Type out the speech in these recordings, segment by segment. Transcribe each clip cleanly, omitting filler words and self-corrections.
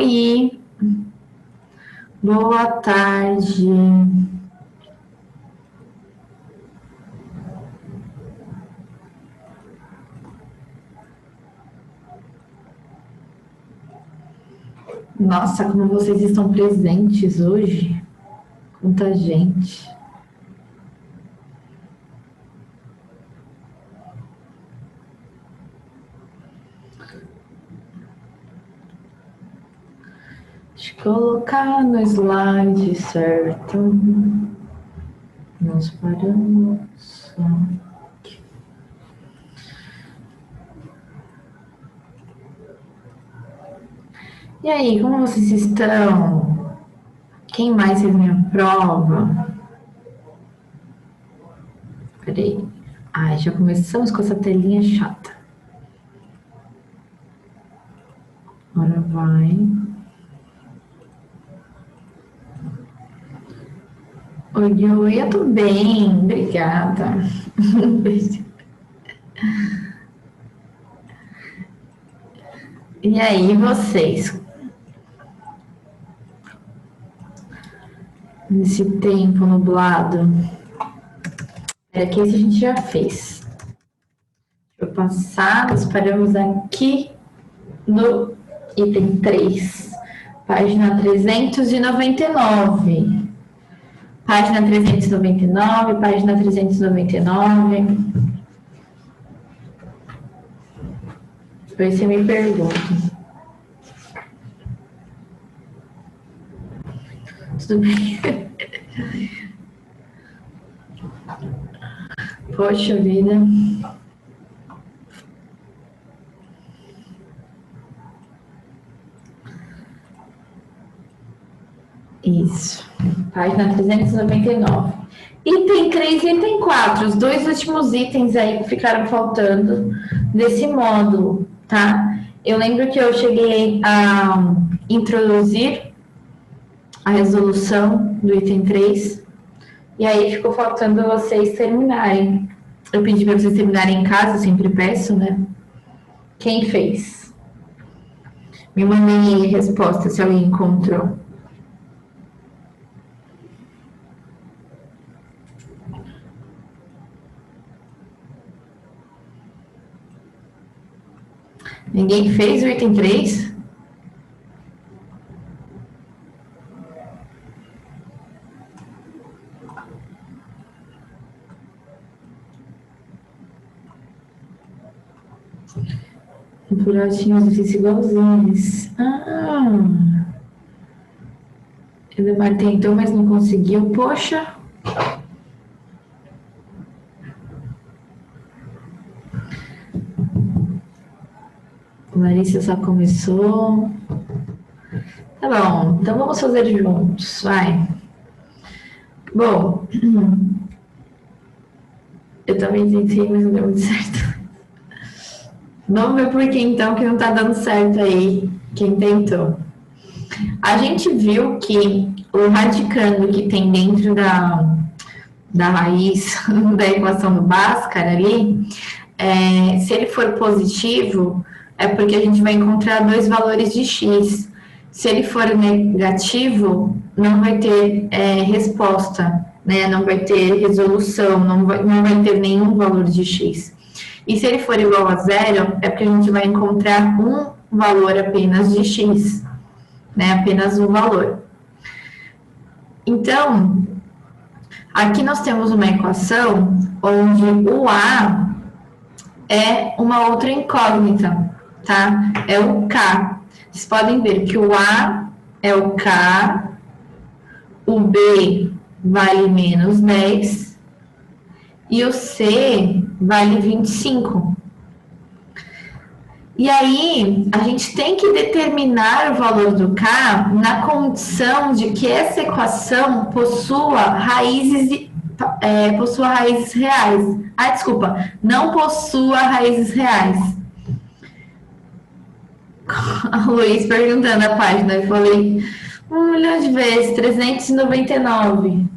aí? Boa tarde. Nossa, como vocês estão presentes hoje. Quanta gente. Deixa eu colocar no slide certo. Nós paramos. E aí, como vocês estão? Quem mais fez minha prova? Peraí. Ai, já começamos com essa telinha chata. Agora vai. Oi, eu tô bem, obrigada. E aí, vocês? Nesse tempo nublado. Que esse a gente já fez. Deixa eu passar, nós paramos aqui no item 3, página 399. Página 399, página 399. Depois você me pergunta. Tudo bem? Poxa vida. Isso. Página 399. Item 3 e item 4, os dois últimos itens aí que ficaram faltando desse módulo, tá? Eu lembro que eu cheguei a introduzir a resolução do item 3, e aí ficou faltando vocês terminarem. Eu pedi para vocês terminarem em casa, eu sempre peço, né? Quem fez? Me mandem resposta se alguém encontrou. Ninguém fez o item 3? Por altinho, eu fiz igualzinhos. Edemar tentou, mas não conseguiu. Poxa. Larissa só começou. Tá bom, então vamos fazer juntos, vai. Bom, eu também tentei, mas não deu muito certo. Vamos ver por que então que não tá dando certo aí, quem tentou. A gente viu que o radicando que tem dentro da raiz da equação do Bhaskara ali, se ele for positivo, é porque a gente vai encontrar dois valores de x. Se ele for negativo, não vai ter resposta, né? Não vai ter resolução, não vai ter nenhum valor de x. E se ele for igual a zero, é porque a gente vai encontrar um valor apenas de x, né? Apenas um valor. Então, aqui nós temos uma equação onde o A é uma outra incógnita, tá? É o K. Vocês podem ver que o A é o K, o B vale menos 10 e o C vale 25. E aí, a gente tem que determinar o valor do K na condição de que essa equação possua raízes reais. Desculpa, não possua raízes reais. O Luiz perguntando a página, eu falei 1 milhão de vezes, 399.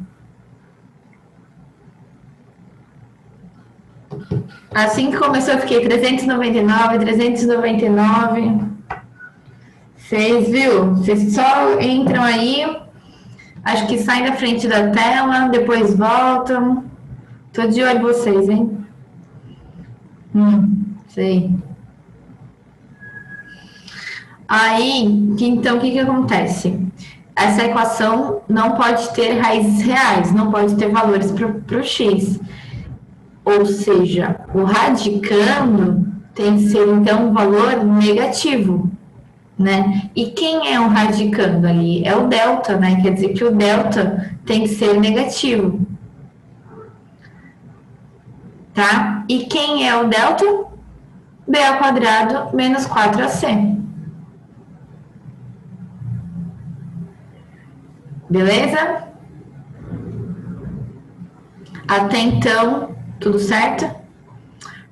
Assim que começou, eu fiquei 399. Vocês, viu? Vocês só entram aí, acho que saem da frente da tela, depois voltam. Tô de olho em vocês, hein? Sei. Aí, então, o que acontece? Essa equação não pode ter raízes reais, não pode ter valores para o x. Ou seja, o radicando tem que ser, então, um valor negativo, né? E quem é o radicando ali? É o delta, né? Quer dizer que o delta tem que ser negativo. Tá? E quem é o delta? B ao quadrado menos 4ac. Beleza? Até então, tudo certo?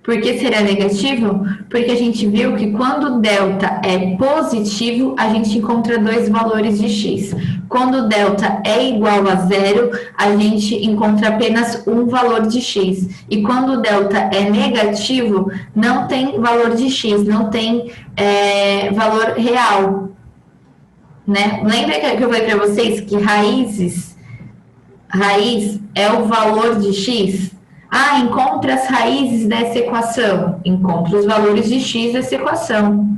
Por que seria negativo? Porque a gente viu que quando o delta é positivo, a gente encontra dois valores de x. Quando o delta é igual a zero, a gente encontra apenas um valor de x. E quando o delta é negativo, não tem valor de x, não tem valor real. Né? Lembra que eu falei para vocês que raiz é o valor de x? Ah, encontra as raízes dessa equação. Encontra os valores de x dessa equação.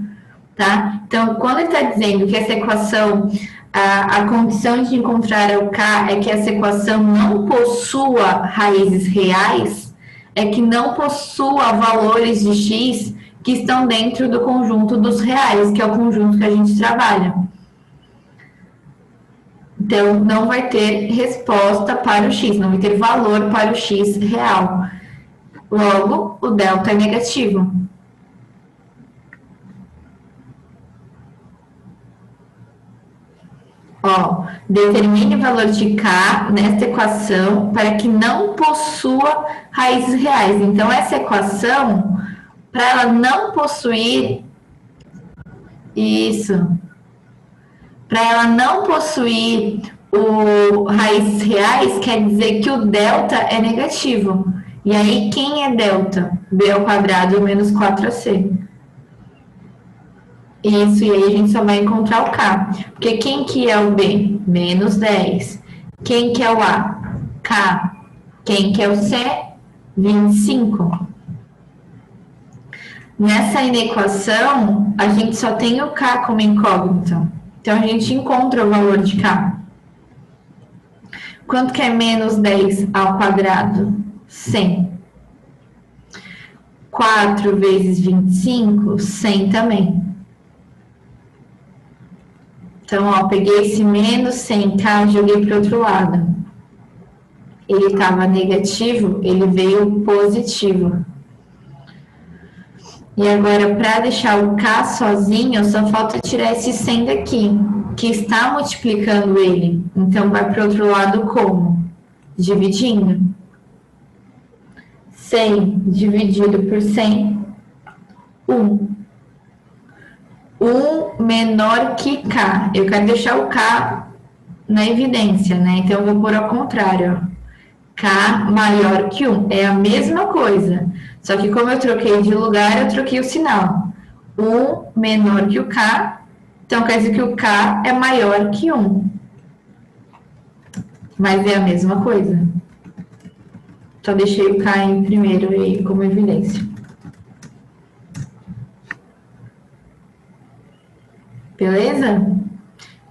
Tá? Então, quando ele está dizendo que essa equação, a condição de encontrar o k é que essa equação não possua raízes reais, é que não possua valores de x que estão dentro do conjunto dos reais, que é o conjunto que a gente trabalha. Então, não vai ter resposta para o x, não vai ter valor para o x real. Logo, o delta é negativo. Ó, determine o valor de k nesta equação para que não possua raízes reais. Então, essa equação, para ela não possuir isso, para ela não possuir raízes reais, quer dizer que o delta é negativo. E aí, quem é delta? B ao quadrado menos 4ac. Isso, e aí a gente só vai encontrar o K. Porque quem que é o B? Menos 10. Quem que é o A? K. Quem que é o C? 25. Nessa inequação, a gente só tem o K como incógnita. Então, a gente encontra o valor de K. Quanto que é menos 10 ao quadrado? 100. 4 vezes 25, 100 também. Então, ó, peguei esse menos 100k, joguei para o outro lado. Ele estava negativo, ele veio positivo. E agora, para deixar o k sozinho, só falta tirar esse 100 daqui, que está multiplicando ele. Então, vai para o outro lado como? Dividindo. 100 dividido por 100, 1. 1 menor que k. Eu quero deixar o k na evidência, né? Então, eu vou pôr ao contrário. Ó. K maior que 1. É a mesma coisa. Só que como eu troquei de lugar, eu troquei o sinal. 1 menor que o k. Então, quer dizer que o k é maior que 1. Mas é a mesma coisa. Só deixei o k em primeiro aí como evidência. Beleza?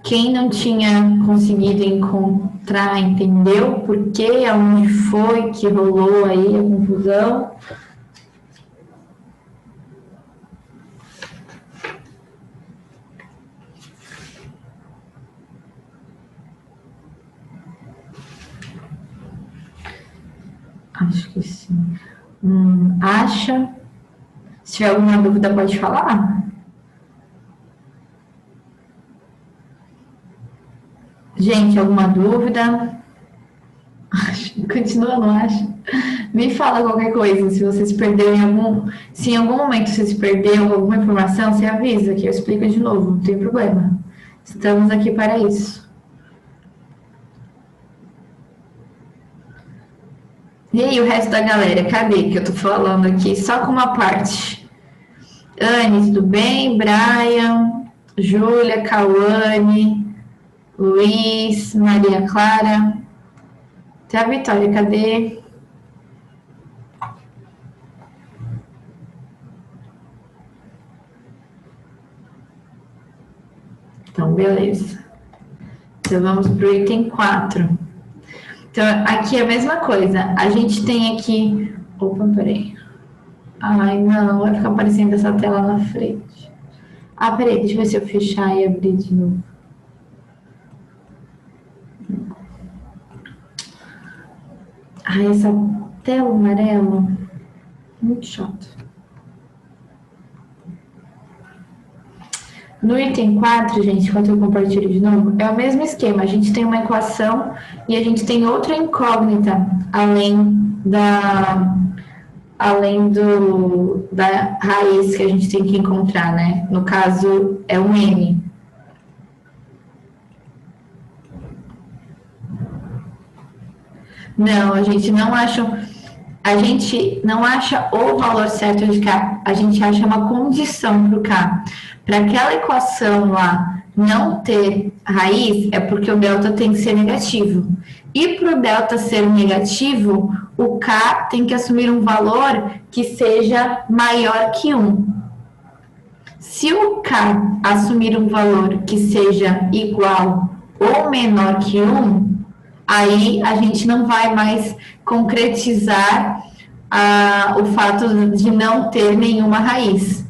Quem não tinha conseguido encontrar, entendeu por quê, aonde foi que rolou aí a confusão? Acho que sim. Acha? Se tiver alguma dúvida, pode falar. Gente, alguma dúvida? Continua, não acha? Me fala qualquer coisa, se você se perdeu se em algum momento você se perdeu alguma informação, você avisa que eu explico de novo, não tem problema. Estamos aqui para isso. E aí, o resto da galera, cadê? Que eu tô falando aqui só com uma parte. Anne, tudo bem? Brian, Júlia, Cauane, Luiz, Maria Clara. Até a Vitória, cadê? Então, beleza. Então, vamos para o item 4. Então, aqui é a mesma coisa. A gente tem aqui... Opa, peraí. Ai, não, vai ficar aparecendo essa tela na frente. Ah, peraí, deixa eu ver se eu fechar e abrir de novo. Ai, essa tela amarela, muito chato. No item 4, gente, enquanto eu compartilho de novo, é o mesmo esquema. A gente tem uma equação e a gente tem outra incógnita, além da raiz que a gente tem que encontrar, né? No caso, é um n. Não, a gente não acha o valor certo de K, a gente acha uma condição para o K. Para aquela equação lá não ter raiz, é porque o delta tem que ser negativo. E para o delta ser negativo, o K tem que assumir um valor que seja maior que 1. Se o K assumir um valor que seja igual ou menor que 1, aí a gente não vai mais concretizar o fato de não ter nenhuma raiz.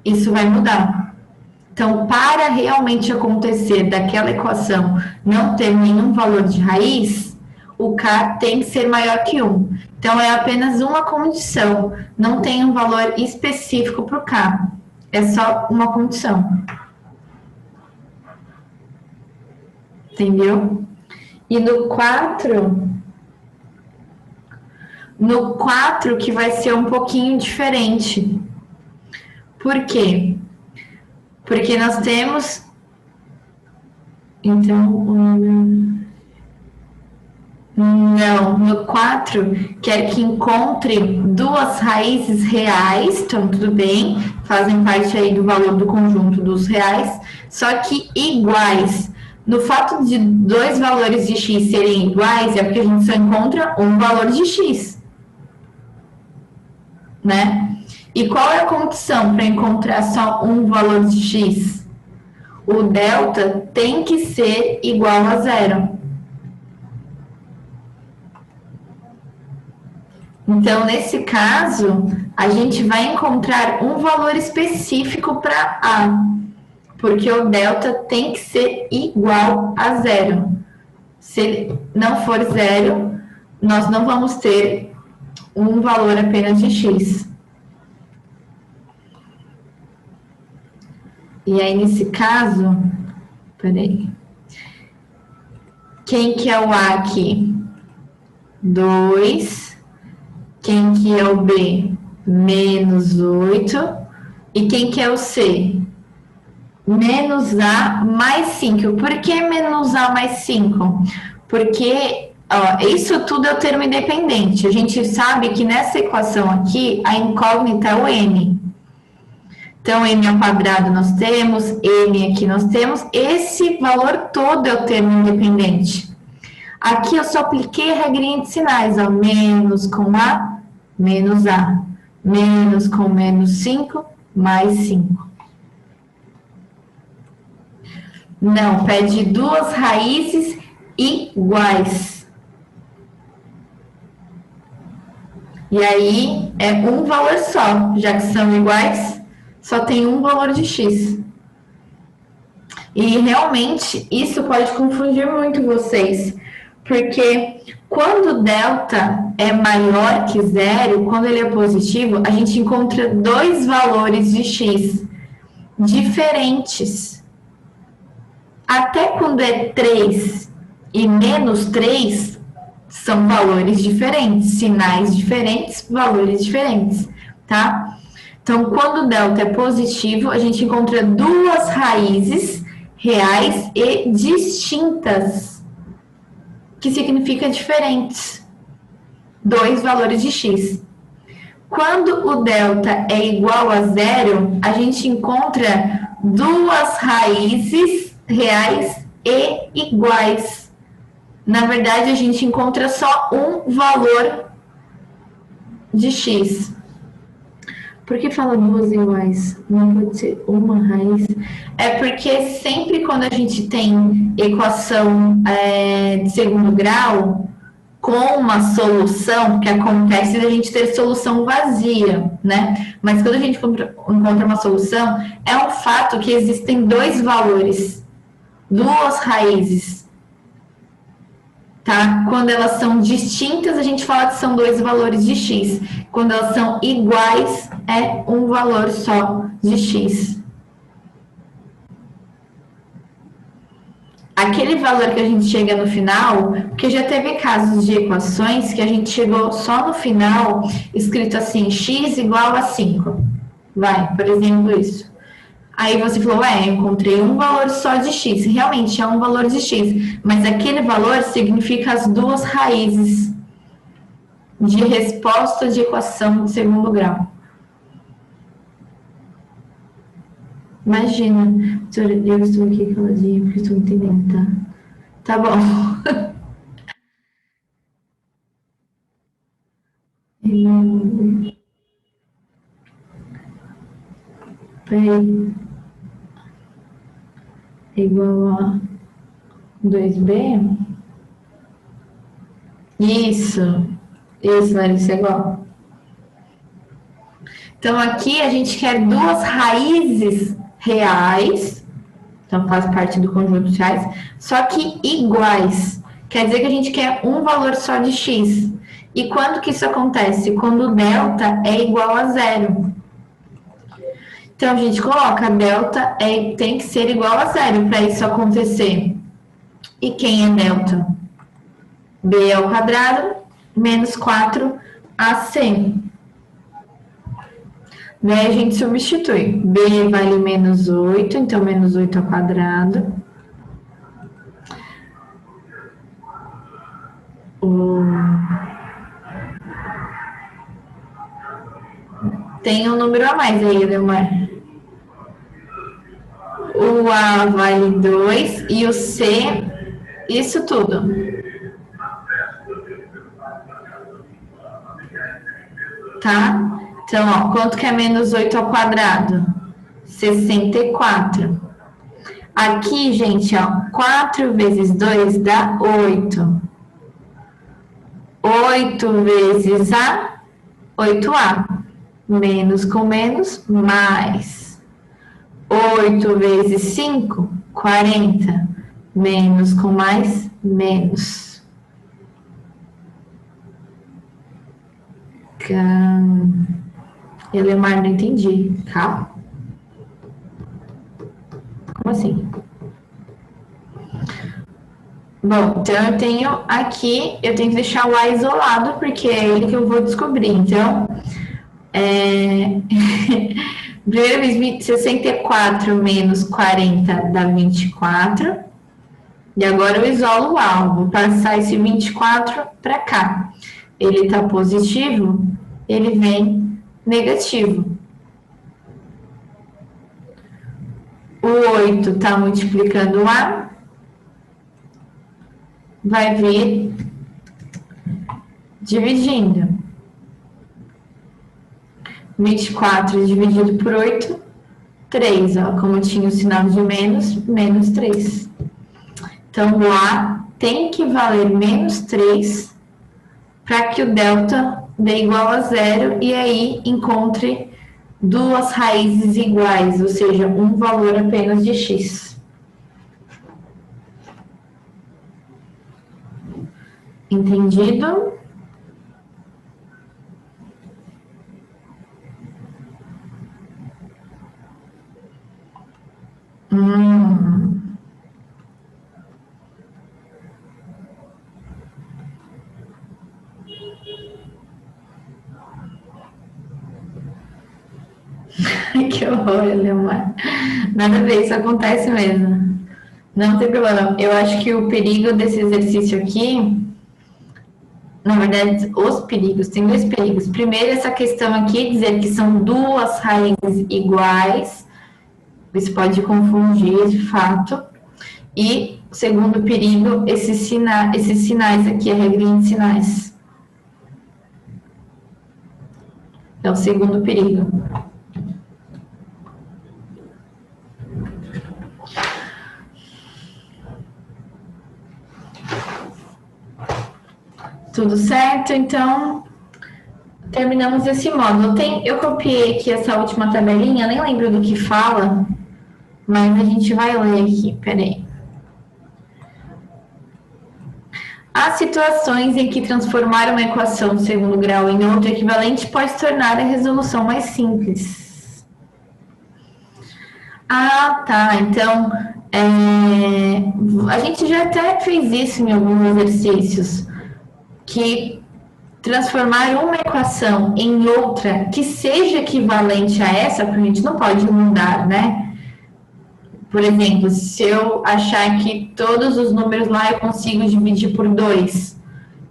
Isso vai mudar. Então, para realmente acontecer daquela equação não ter nenhum valor de raiz, o K tem que ser maior que 1. Então, é apenas uma condição, não tem um valor específico para o K. É só uma condição. Entendeu? E no 4 que vai ser um pouquinho diferente. Por quê? Porque nós temos... Então, não, no 4, quer que encontre duas raízes reais, então tudo bem, fazem parte aí do valor do conjunto dos reais, só que iguais. No fato de dois valores de x serem iguais, é porque a gente só encontra um valor de x, né? E qual é a condição para encontrar só um valor de x? O delta tem que ser igual a zero. Então, nesse caso, a gente vai encontrar um valor específico para A, porque o delta tem que ser igual a zero. Se ele não for zero, nós não vamos ter um valor apenas de x. E aí, nesse caso, peraí. Quem que é o A aqui? 2. Quem que é o B? Menos 8. E quem que é o C? Menos A mais 5. Por que menos A mais 5? Porque isso tudo é o termo independente. A gente sabe que nessa equação aqui, a incógnita é o n. Então, m ao quadrado nós temos, n aqui nós temos. Esse valor todo é o termo independente. Aqui eu só apliquei a regrinha de sinais, ó, menos com A, menos A. Menos com menos 5, mais 5. Não, pede duas raízes iguais. E aí, é um valor só, já que são iguais, só tem um valor de x. E realmente, isso pode confundir muito vocês, porque quando delta é maior que zero, quando ele é positivo, a gente encontra dois valores de x diferentes. Até quando é 3 e menos 3, são valores diferentes, sinais diferentes, valores diferentes, tá? Então, quando o delta é positivo, a gente encontra duas raízes reais e distintas, que significa diferentes. Dois valores de x. Quando o delta é igual a zero, a gente encontra duas raízes reais e iguais. Na verdade, a gente encontra só um valor de x. Por que fala duas iguais? Não pode ser uma raiz? É porque sempre quando a gente tem equação de segundo grau, com uma solução, que acontece da gente ter solução vazia, né? Mas quando a gente encontra uma solução, é um fato que existem dois valores, duas raízes, tá? Quando elas são distintas, a gente fala que são dois valores de x. Quando elas são iguais, é um valor só de x. Aquele valor que a gente chega no final, porque já teve casos de equações que a gente chegou só no final, escrito assim, x igual a 5. Vai, por exemplo, isso. Aí você falou, eu encontrei um valor só de x. Realmente é um valor de x, mas aquele valor significa as duas raízes de resposta de equação de segundo grau. Imagina, eu estou aqui caladinha porque estou entendendo, tá? Tá bom. Peraí. Igual a 2b? Isso, Larissa, é igual. Então, aqui a gente quer duas raízes reais, então faz parte do conjunto de reais, só que iguais. Quer dizer que a gente quer um valor só de x. E quando que isso acontece? Quando o delta é igual a zero. Então, a gente coloca delta tem que ser igual a zero para isso acontecer. E quem é delta? B ao quadrado menos 4AC. Daí a gente substitui. B vale menos 8, então menos 8 ao quadrado. Tem um número a mais aí, Leomar. O A vale 2 e o C, isso tudo. Tá? Então, ó, quanto que é menos 8 ao quadrado? 64. Aqui, gente, ó, 4 vezes 2 dá 8. 8 vezes A, 8A. Menos com menos, mais. 8 vezes 5, 40. Menos com mais, menos. Elemar, não entendi. Calma. Como assim? Bom, então eu tenho aqui, eu tenho que deixar o A isolado, porque é ele que eu vou descobrir. Então, primeira vez, 64 menos 40 dá 24. E agora eu isolo o A, vou passar esse 24 para cá. Ele está positivo, ele vem negativo. O 8 está multiplicando o A, vai vir dividindo. 24 dividido por 8, 3. Ó, como tinha o sinal de menos, menos 3. Então, o A tem que valer menos 3 para que o delta dê igual a zero e aí encontre duas raízes iguais, ou seja, um valor apenas de x. Entendido? Que horror, Leomar. Nada a ver, isso acontece mesmo. Não tem problema. Eu acho que o perigo desse exercício aqui na verdade, os perigos, tem dois perigos. Primeiro, essa questão aqui, dizer que são duas raízes iguais, isso pode confundir de fato. E o segundo perigo, esses sinais aqui, a regrinha de sinais. É o segundo perigo. Tudo certo? Então, terminamos esse módulo. Eu copiei aqui essa última tabelinha, nem lembro do que fala, mas a gente vai ler aqui, peraí. Há situações em que transformar uma equação de segundo grau em outra equivalente pode tornar a resolução mais simples. Ah, tá. Então, a gente já até fez isso em alguns exercícios, que transformar uma equação em outra que seja equivalente a essa, porque a gente não pode mudar, né? Por exemplo, se eu achar que todos os números lá eu consigo dividir por 2,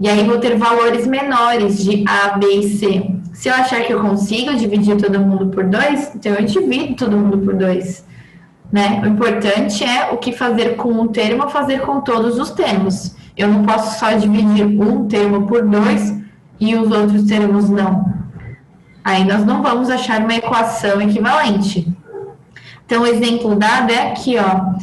e aí vou ter valores menores de A, B e C. Se eu achar que eu consigo dividir todo mundo por 2, então eu divido todo mundo por 2. Né? O importante é o que fazer com um termo, fazer com todos os termos. Eu não posso só dividir um termo por 2 e os outros termos não. Aí nós não vamos achar uma equação equivalente. Então, o exemplo dado é aqui, ó.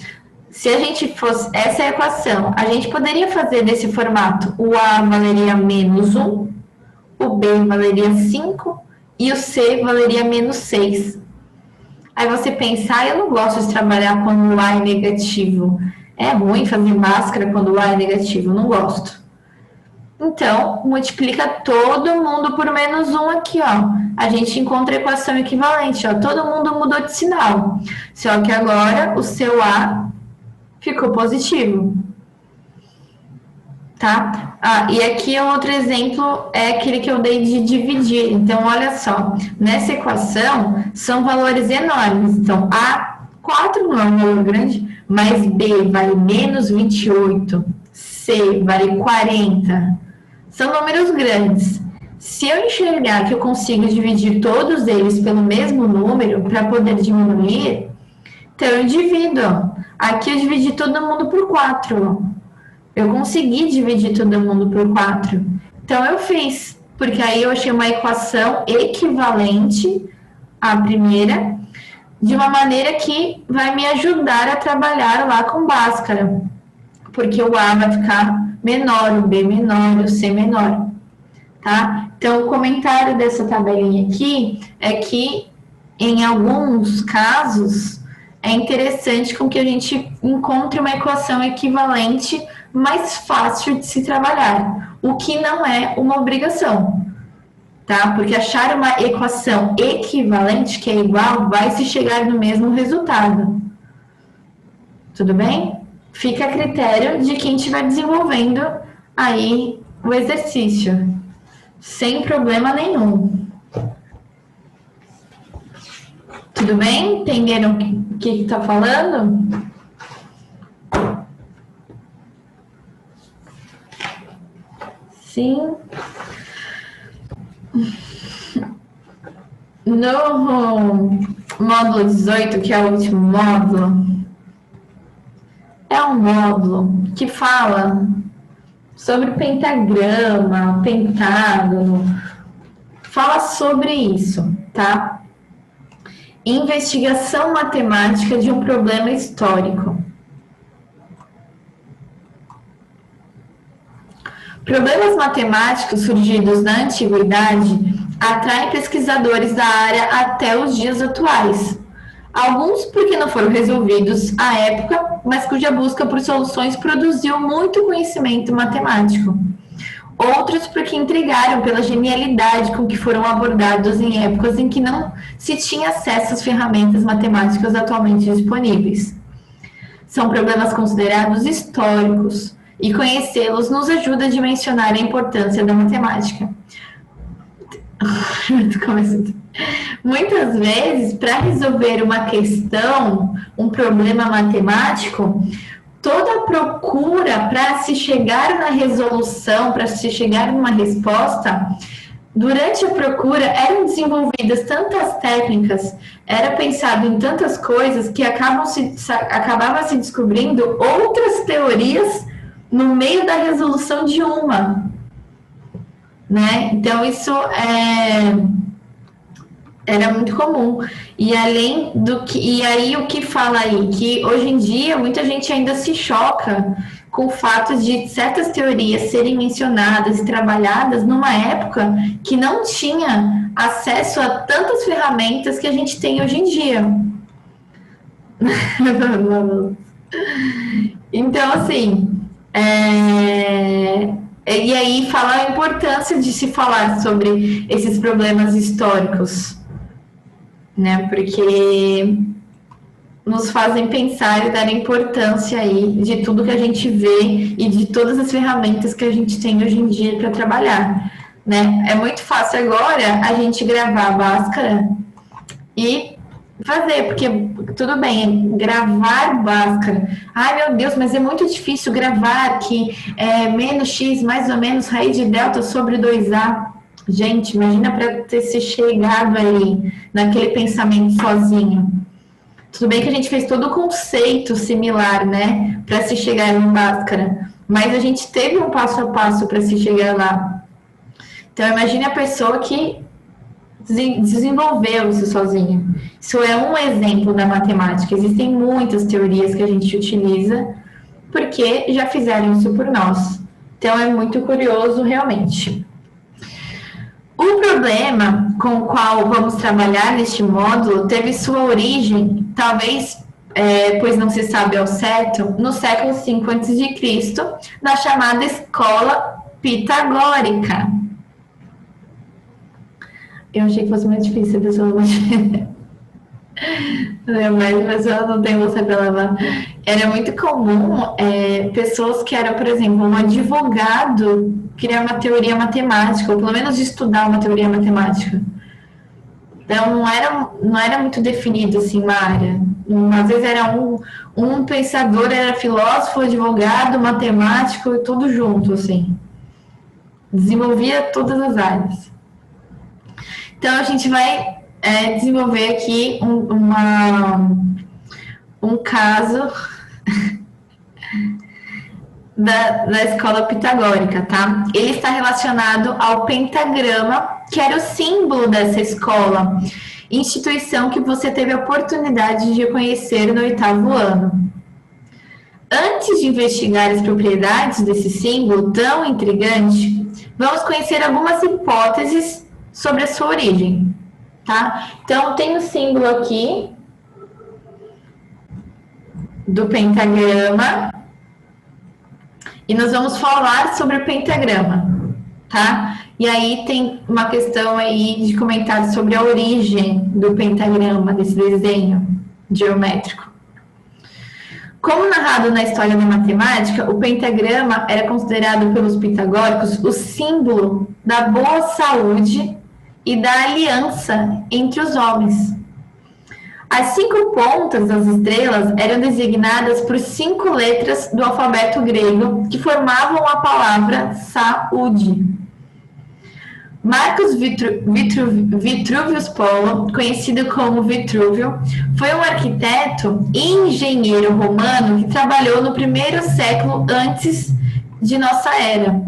Se a gente fosse essa é a equação, a gente poderia fazer desse formato. O A valeria menos 1, o B valeria 5 e o C valeria menos 6. Aí você pensa, eu não gosto de trabalhar quando o A é negativo. É ruim fazer máscara quando o A é negativo, eu não gosto. Então, multiplica todo mundo por menos 1 aqui, ó. A gente encontra a equação equivalente, ó. Todo mundo mudou de sinal. Só que agora o seu A ficou positivo. Tá? E aqui outro exemplo é aquele que eu dei de dividir. Então, olha só. Nessa equação, são valores enormes. Então, A4 não é um valor grande, mas B vale menos 28. C vale 40. São números grandes. Se eu enxergar que eu consigo dividir todos eles pelo mesmo número para poder diminuir, então eu divido. Aqui eu dividi todo mundo por 4. Eu consegui dividir todo mundo por 4. Então eu fiz, porque aí eu achei uma equação equivalente à primeira, de uma maneira que vai me ajudar a trabalhar lá com Bhaskara. Porque o A vai ficar menor, o B menor, o C menor, tá? Então, o comentário dessa tabelinha aqui é que, em alguns casos, é interessante com que a gente encontre uma equação equivalente mais fácil de se trabalhar, o que não é uma obrigação, tá? Porque achar uma equação equivalente, que é igual, vai se chegar no mesmo resultado. Tudo bem? Fica a critério de quem estiver desenvolvendo aí o exercício, sem problema nenhum. Tudo bem? Entenderam o que está falando? Sim. No módulo 18, que é o último módulo, é um módulo que fala sobre pentagrama, pentágono, fala sobre isso, tá? Investigação matemática de um problema histórico. Problemas matemáticos surgidos na antiguidade atraem pesquisadores da área até os dias atuais. Alguns porque não foram resolvidos à época, mas cuja busca por soluções produziu muito conhecimento matemático. Outros porque intrigaram pela genialidade com que foram abordados em épocas em que não se tinha acesso às ferramentas matemáticas atualmente disponíveis. São problemas considerados históricos, e conhecê-los nos ajuda a dimensionar a importância da matemática. Muitas vezes, para resolver uma questão, um problema matemático, toda a procura para se chegar na resolução, para se chegar numa resposta, durante a procura eram desenvolvidas tantas técnicas, era pensado em tantas coisas que acabava se descobrindo outras teorias no meio da resolução de uma, né? Então isso era muito comum. E além do que, e aí o que fala aí que hoje em dia muita gente ainda se choca com o fato de certas teorias serem mencionadas e trabalhadas numa época que não tinha acesso a tantas ferramentas que a gente tem hoje em dia. Então, assim, e aí fala a importância de se falar sobre esses problemas históricos, né? Porque nos fazem pensar e dar importância aí de tudo que a gente vê e de todas as ferramentas que a gente tem hoje em dia para trabalhar, né? É muito fácil agora a gente gravar a Bhaskara e fazer, porque tudo bem, gravar Bhaskara. Ai, meu Deus, mas é muito difícil gravar que menos x mais ou menos raiz de delta sobre 2a. Gente, imagina para ter se chegado aí naquele pensamento sozinho. Tudo bem que a gente fez todo o conceito similar, né, para se chegar em Bhaskara, mas a gente teve um passo a passo para se chegar lá. Então, imagine a pessoa que desenvolveu isso sozinha. Isso é um exemplo da matemática. Existem muitas teorias que a gente utiliza porque já fizeram isso por nós. Então, é muito curioso, realmente. O problema com o qual vamos trabalhar neste módulo teve sua origem, talvez, pois não se sabe ao certo, no século V a.C., na chamada escola pitagórica. Eu achei que fosse mais difícil, a pessoa mas a pessoa não tem você para lavar. Era muito comum pessoas que eram, por exemplo, um advogado criar uma teoria matemática, ou pelo menos estudar uma teoria matemática. Então, não era muito definido, assim, uma área. Às vezes era um pensador, era filósofo, advogado, matemático, e tudo junto, assim. Desenvolvia todas as áreas. Então, a gente vai desenvolver aqui um caso da escola pitagórica, tá? Ele está relacionado ao pentagrama, que era o símbolo dessa escola, instituição que você teve a oportunidade de conhecer no 8º ano. Antes de investigar as propriedades desse símbolo tão intrigante, vamos conhecer algumas hipóteses sobre a sua origem, tá? Então, tem o símbolo aqui do pentagrama e nós vamos falar sobre o pentagrama, tá? E aí tem uma questão aí de comentário sobre a origem do pentagrama, desse desenho geométrico. Como narrado na história da matemática, o pentagrama era considerado pelos pitagóricos o símbolo da boa saúde e da aliança entre os homens. As 5 pontas das estrelas eram designadas por 5 letras do alfabeto grego que formavam a palavra saúde. Marcus Vitruvius Polo, conhecido como Vitrúvio, foi um arquiteto e engenheiro romano que trabalhou no 1º século antes de nossa era.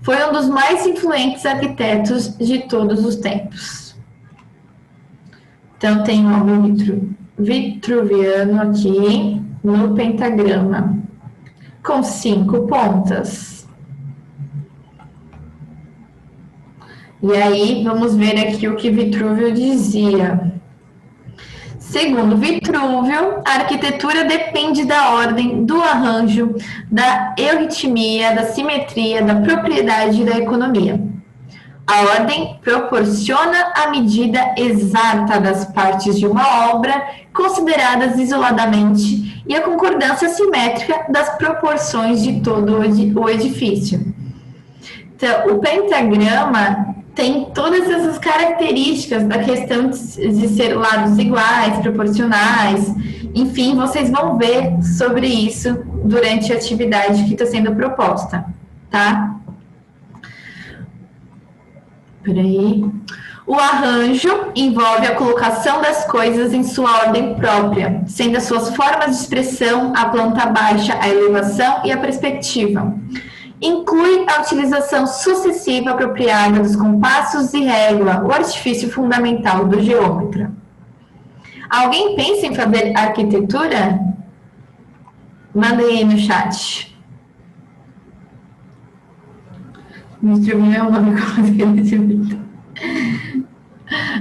Foi um dos mais influentes arquitetos de todos os tempos. Então, tem o nome vitruviano aqui no pentagrama, com 5 pontas. E aí, vamos ver aqui o que Vitrúvio dizia. Segundo Vitrúvio, a arquitetura depende da ordem, do arranjo, da euritmia, da simetria, da propriedade e da economia. A ordem proporciona a medida exata das partes de uma obra, consideradas isoladamente, e a concordância simétrica das proporções de todo o edifício. Então, o pentagrama tem todas essas características da questão de ser lados iguais, proporcionais, enfim, vocês vão ver sobre isso durante a atividade que está sendo proposta, tá? Peraí. O arranjo envolve a colocação das coisas em sua ordem própria, sendo as suas formas de expressão a planta baixa, a elevação e a perspectiva. Inclui a utilização sucessiva apropriada dos compassos e régua, o artifício fundamental do geômetra. Alguém pensa em fazer arquitetura? Manda aí no chat. Me escrevi meu nome com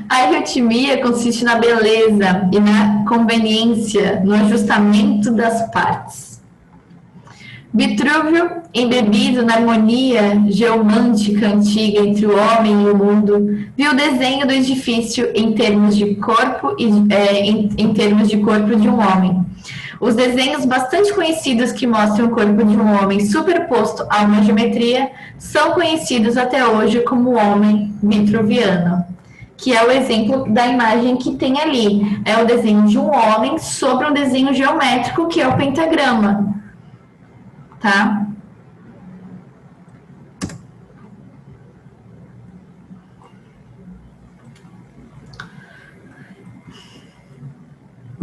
a arritmia consiste na beleza e na conveniência, no ajustamento das partes. Vitrúvio, embebido na harmonia geomântica antiga entre o homem e o mundo, viu o desenho do edifício em termos de corpo em termos de corpo de um homem. Os desenhos bastante conhecidos que mostram o corpo de um homem superposto a uma geometria são conhecidos até hoje como homem vitruviano, que é o exemplo da imagem que tem ali. É o desenho de um homem sobre um desenho geométrico, que é o pentagrama. Tá?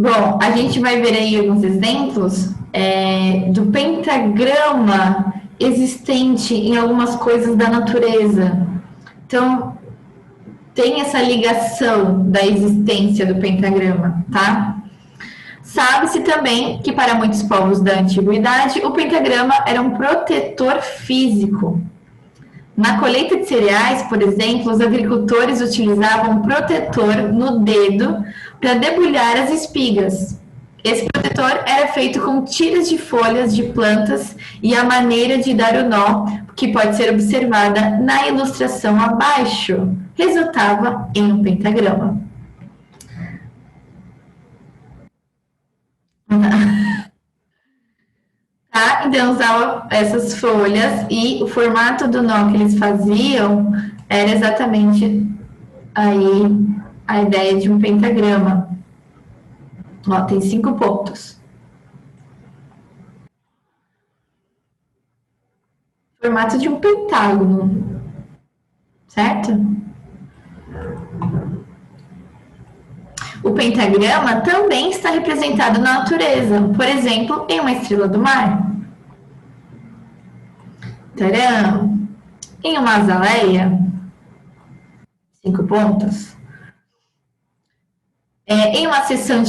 Bom, a gente vai ver aí alguns exemplos do pentagrama existente em algumas coisas da natureza. Então, tem essa ligação da existência do pentagrama, tá? Sabe-se também que para muitos povos da antiguidade, o pentagrama era um protetor físico. Na colheita de cereais, por exemplo, os agricultores utilizavam um protetor no dedo para debulhar as espigas. Esse protetor era feito com tiras de folhas de plantas e a maneira de dar o nó, que pode ser observada na ilustração abaixo, resultava em um pentagrama. Tá? Então, usavam essas folhas e o formato do nó que eles faziam era exatamente aí a ideia de um pentagrama. Ó, tem 5 pontos. Formato de um pentágono, certo? O pentagrama também está representado na natureza, por exemplo, em uma estrela do mar. Tcharam! Em uma azaleia, 5 pontos. Em uma secção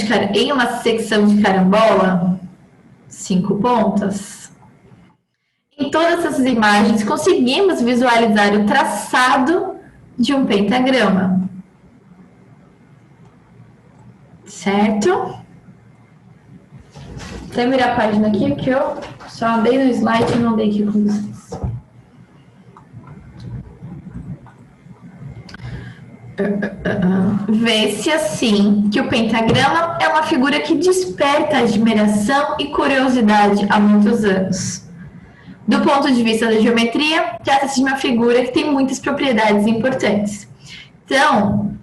de carambola, 5 pontos. Em todas essas imagens, conseguimos visualizar o traçado de um pentagrama. Certo? Vou virar a página aqui, que eu só andei no slide e não dei aqui com vocês. Vê-se assim que o pentagrama é uma figura que desperta admiração e curiosidade há muitos anos. Do ponto de vista da geometria, trata-se de uma figura que tem muitas propriedades importantes. Então,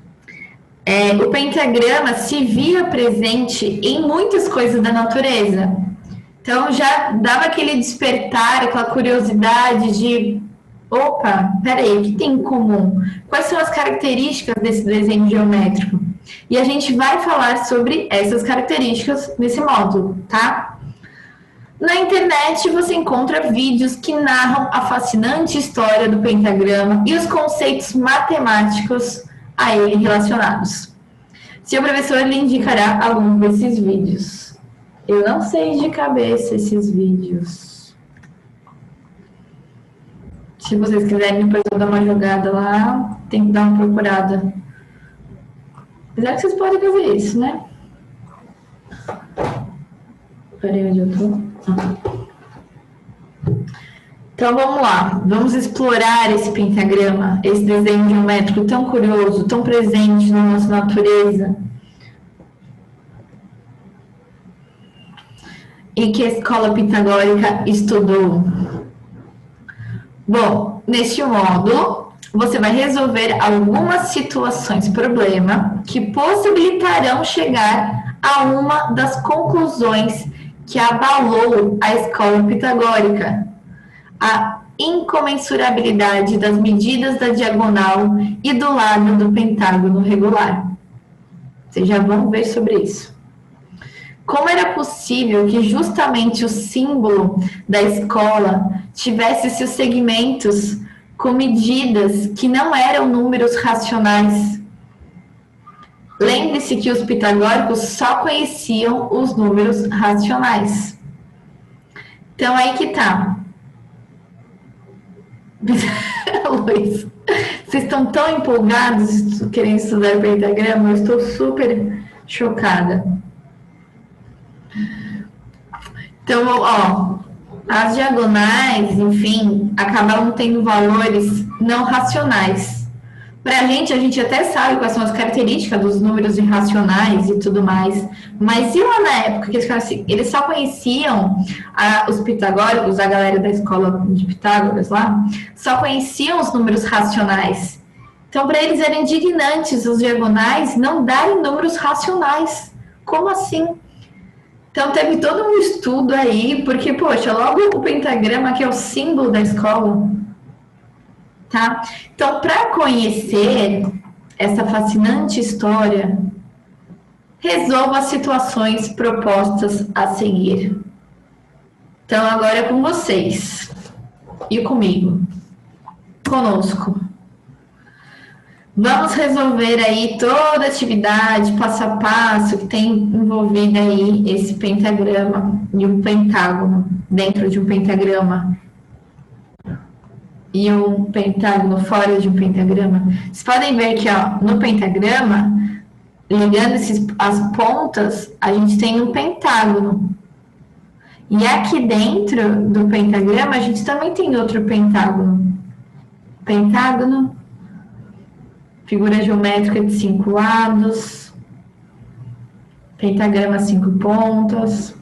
o pentagrama se via presente em muitas coisas da natureza. Então, já dava aquele despertar, aquela curiosidade de, opa, peraí, o que tem em comum? Quais são as características desse desenho geométrico? E a gente vai falar sobre essas características nesse módulo, tá? Na internet você encontra vídeos que narram a fascinante história do pentagrama e os conceitos matemáticos a ele relacionados. Seu professor lhe indicará algum desses vídeos. Eu não sei de cabeça esses vídeos. Se vocês quiserem, depois eu dar uma jogada lá, tem que dar uma procurada. Apesar que vocês podem fazer isso, né? Peraí, onde eu tô? Então, vamos lá. Vamos explorar esse pentagrama, esse desenho geométrico tão curioso, tão presente na nossa natureza. E que a escola pitagórica estudou. Bom, neste módulo, você vai resolver algumas situações, problema, que possibilitarão chegar a uma das conclusões que abalou a escola pitagórica, a incomensurabilidade das medidas da diagonal e do lado do pentágono regular. Vocês já vão ver sobre isso. Como era possível que justamente o símbolo da escola tivesse seus segmentos com medidas que não eram números racionais? Lembre-se que os pitagóricos só conheciam os números racionais. Então, aí que tá. Luiz, vocês estão tão empolgados querendo estudar pentagrama, eu estou super chocada. Então, ó, as diagonais, enfim, acabam tendo valores não racionais. Para a gente até sabe quais são as características dos números irracionais e tudo mais, mas e lá na época que eles só conheciam os pitagóricos, a galera da escola de Pitágoras lá, só conheciam os números racionais. Então, para eles era indignantes os diagonais não darem números racionais. Como assim? Então, teve todo um estudo aí, porque, poxa, logo o pentagrama, que é o símbolo da escola, tá? Então, para conhecer essa fascinante história, resolva as situações propostas a seguir. Então, agora é com vocês e comigo, conosco. Vamos resolver aí toda a atividade, passo a passo, que tem envolvido aí esse pentagrama e um pentágono dentro de um pentagrama e um pentágono fora de um pentagrama. Vocês podem ver que, ó, no pentagrama, ligando as pontas, a gente tem um pentágono. E aqui dentro do pentagrama, a gente também tem outro pentágono. Pentágono, figura geométrica de 5 lados, pentagrama 5 pontas.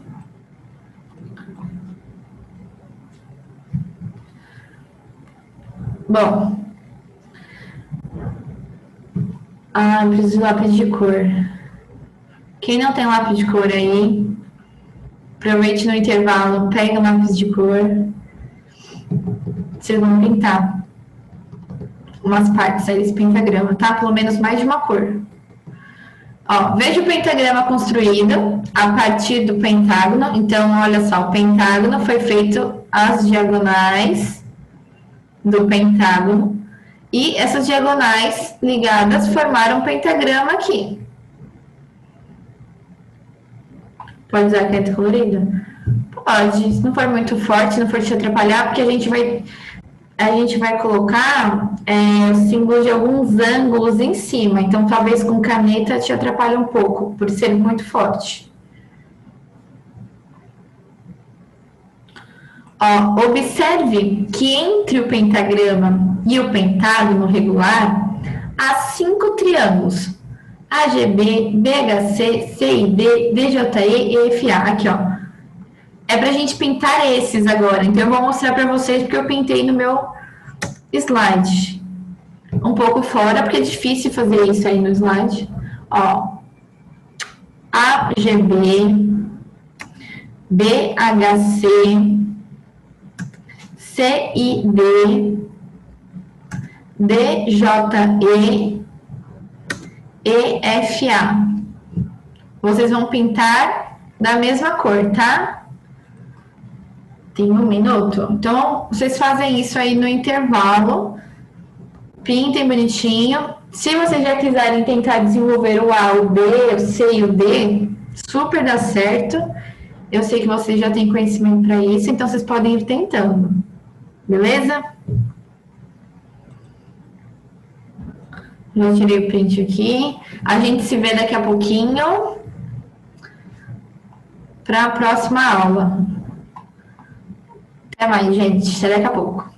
Bom, preciso de lápis de cor. Quem não tem lápis de cor aí, aproveite no intervalo, pega um lápis de cor. Vocês vão pintar umas partes aí desse pentagrama, tá? Pelo menos mais de uma cor. Ó, veja o pentagrama construído a partir do pentágono. Então, olha só, o pentágono foi feito as diagonais do pentágono. E essas diagonais ligadas formaram um pentagrama aqui. Pode usar caneta colorida? Pode, se não for muito forte, não for te atrapalhar, porque a gente vai colocar o símbolo de alguns ângulos em cima. Então, talvez com caneta te atrapalhe um pouco, por ser muito forte. Ó, observe que entre o pentagrama e o pentágono regular, há 5 triângulos. AGB, BHC, CID, DJE e FA. Aqui, ó. É pra gente pintar esses agora. Então, eu vou mostrar pra vocês porque eu pintei no meu slide. Um pouco fora, porque é difícil fazer isso aí no slide. Ó. AGB, BHC, CID, DJE e FA. Vocês vão pintar da mesma cor, tá? Tem 1 minuto. Então, vocês fazem isso aí no intervalo. Pintem bonitinho. Se vocês já quiserem tentar desenvolver o A, o B, o C e o D, super dá certo. Eu sei que vocês já têm conhecimento para isso, então vocês podem ir tentando. Beleza? Já tirei o print aqui. A gente se vê daqui a pouquinho para a próxima aula. Até mais, gente. Até daqui a pouco.